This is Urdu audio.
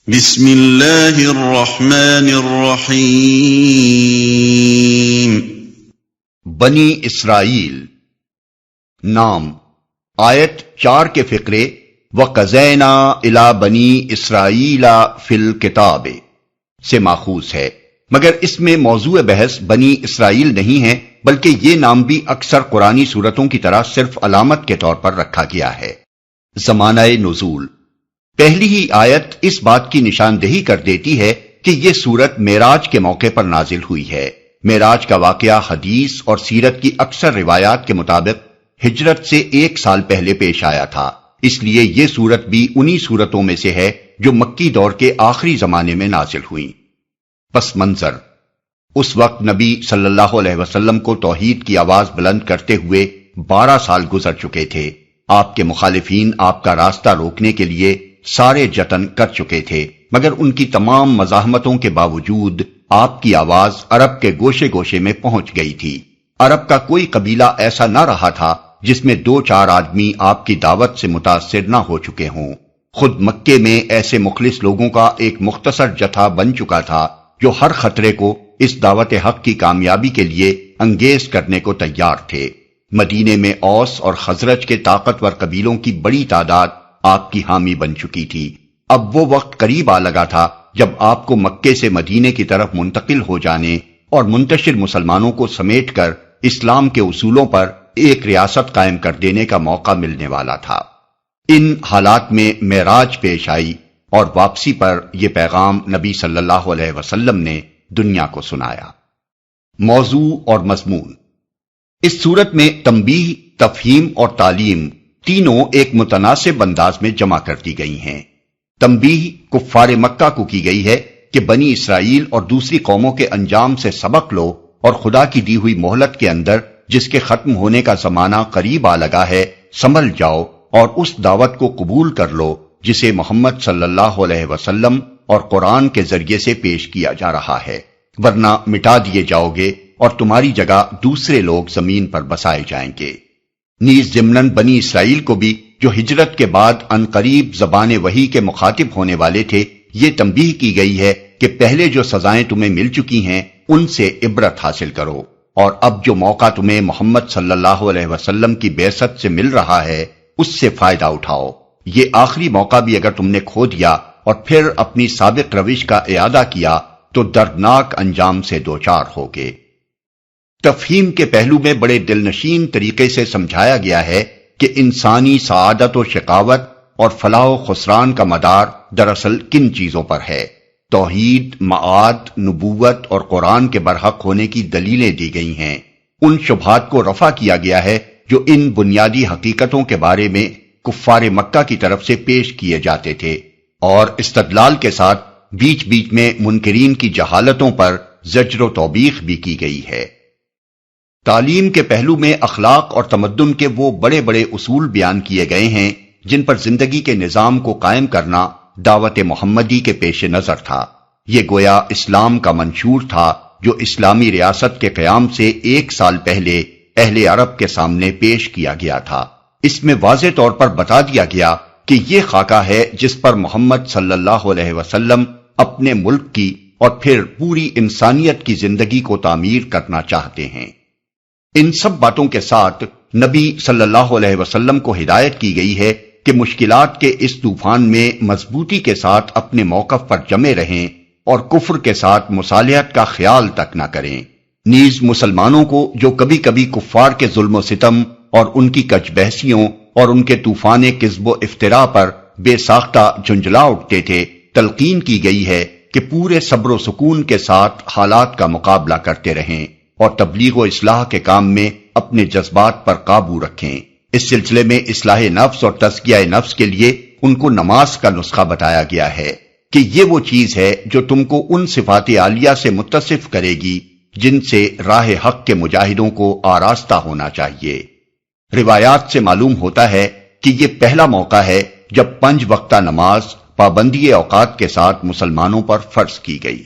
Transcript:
بسم اللہ الرحمن الرحیم۔ بنی اسرائیل نام آیت 4 کے فقرے وَقَضَيْنَا إِلَىٰ بَنِي إِسْرَائِيلَ فِي الْكِتَابِ سے ماخوذ ہے، مگر اس میں موضوع بحث بنی اسرائیل نہیں ہے، بلکہ یہ نام بھی اکثر قرآنی صورتوں کی طرح صرف علامت کے طور پر رکھا گیا ہے۔ زمانہ نزول پہلی ہی آیت اس بات کی نشاندہی کر دیتی ہے کہ یہ سورت معراج کے موقع پر نازل ہوئی ہے۔ معراج کا واقعہ حدیث اور سیرت کی اکثر روایات کے مطابق ہجرت سے 1 سال پہلے پیش آیا تھا، اس لیے یہ سورت بھی انہی سورتوں میں سے ہے جو مکی دور کے آخری زمانے میں نازل ہوئیں۔ پس منظر اس وقت نبی صلی اللہ علیہ وسلم کو توحید کی آواز بلند کرتے ہوئے 12 سال گزر چکے تھے۔ آپ کے مخالفین آپ کا راستہ روکنے کے لیے سارے جتن کر چکے تھے، مگر ان کی تمام مزاحمتوں کے باوجود آپ کی آواز عرب کے گوشے گوشے میں پہنچ گئی تھی۔ عرب کا کوئی قبیلہ ایسا نہ رہا تھا جس میں 2-4 آدمی آپ کی دعوت سے متاثر نہ ہو چکے ہوں۔ خود مکے میں ایسے مخلص لوگوں کا ایک مختصر جتھا بن چکا تھا جو ہر خطرے کو اس دعوت حق کی کامیابی کے لیے انگیز کرنے کو تیار تھے۔ مدینے میں اوس اور خزرج کے طاقتور قبیلوں کی بڑی تعداد آپ کی حامی بن چکی تھی۔ اب وہ وقت قریب آ لگا تھا جب آپ کو مکے سے مدینے کی طرف منتقل ہو جانے اور منتشر مسلمانوں کو سمیٹ کر اسلام کے اصولوں پر ایک ریاست قائم کر دینے کا موقع ملنے والا تھا۔ ان حالات میں معراج پیش آئی اور واپسی پر یہ پیغام نبی صلی اللہ علیہ وسلم نے دنیا کو سنایا۔ موضوع اور مضمون اس صورت میں تنبیہ، تفہیم اور تعلیم تینوں ایک متناسب انداز میں جمع کر دی گئی ہیں۔ تنبیہ کفار مکہ کو کی گئی ہے کہ بنی اسرائیل اور دوسری قوموں کے انجام سے سبق لو اور خدا کی دی ہوئی مہلت کے اندر جس کے ختم ہونے کا زمانہ قریب آ لگا ہے سنبھل جاؤ اور اس دعوت کو قبول کر لو جسے محمد صلی اللہ علیہ وسلم اور قرآن کے ذریعے سے پیش کیا جا رہا ہے، ورنہ مٹا دیے جاؤ گے اور تمہاری جگہ دوسرے لوگ زمین پر بسائے جائیں گے۔ نیز ضمناً بنی اسرائیل کو بھی جو ہجرت کے بعد عنقریب زبان وحی کے مخاطب ہونے والے تھے، یہ تنبیہ کی گئی ہے کہ پہلے جو سزائیں تمہیں مل چکی ہیں ان سے عبرت حاصل کرو، اور اب جو موقع تمہیں محمد صلی اللہ علیہ وسلم کی بعثت سے مل رہا ہے اس سے فائدہ اٹھاؤ۔ یہ آخری موقع بھی اگر تم نے کھو دیا اور پھر اپنی سابق روش کا اعادہ کیا تو دردناک انجام سے دوچار ہوگے۔ تفہیم کے پہلو میں بڑے دلنشین طریقے سے سمجھایا گیا ہے کہ انسانی سعادت و شقاوت اور فلاح و خسران کا مدار دراصل کن چیزوں پر ہے۔ توحید، معاد، نبوت اور قرآن کے برحق ہونے کی دلیلیں دی گئی ہیں۔ ان شبہات کو رفع کیا گیا ہے جو ان بنیادی حقیقتوں کے بارے میں کفار مکہ کی طرف سے پیش کیے جاتے تھے، اور استدلال کے ساتھ بیچ بیچ میں منکرین کی جہالتوں پر زجر و توبیخ بھی کی گئی ہے۔ تعلیم کے پہلو میں اخلاق اور تمدن کے وہ بڑے بڑے اصول بیان کیے گئے ہیں جن پر زندگی کے نظام کو قائم کرنا دعوت محمدی کے پیش نظر تھا۔ یہ گویا اسلام کا منشور تھا جو اسلامی ریاست کے قیام سے 1 سال پہلے اہل عرب کے سامنے پیش کیا گیا تھا۔ اس میں واضح طور پر بتا دیا گیا کہ یہ خاکہ ہے جس پر محمد صلی اللہ علیہ وسلم اپنے ملک کی اور پھر پوری انسانیت کی زندگی کو تعمیر کرنا چاہتے ہیں۔ ان سب باتوں کے ساتھ نبی صلی اللہ علیہ وسلم کو ہدایت کی گئی ہے کہ مشکلات کے اس طوفان میں مضبوطی کے ساتھ اپنے موقف پر جمے رہیں اور کفر کے ساتھ مصالحت کا خیال تک نہ کریں۔ نیز مسلمانوں کو جو کبھی کبھی کفار کے ظلم و ستم اور ان کی کج بحثیوں اور ان کے طوفان کذب و افتراء پر بے ساختہ جھنجھلا اٹھتے تھے، تلقین کی گئی ہے کہ پورے صبر و سکون کے ساتھ حالات کا مقابلہ کرتے رہیں اور تبلیغ و اصلاح کے کام میں اپنے جذبات پر قابو رکھیں۔ اس سلسلے میں اصلاح نفس اور تزکیہ نفس کے لیے ان کو نماز کا نسخہ بتایا گیا ہے کہ یہ وہ چیز ہے جو تم کو ان صفات عالیہ سے متصف کرے گی جن سے راہ حق کے مجاہدوں کو آراستہ ہونا چاہیے۔ روایات سے معلوم ہوتا ہے کہ یہ پہلا موقع ہے جب 5 وقتہ نماز پابندی اوقات کے ساتھ مسلمانوں پر فرض کی گئی۔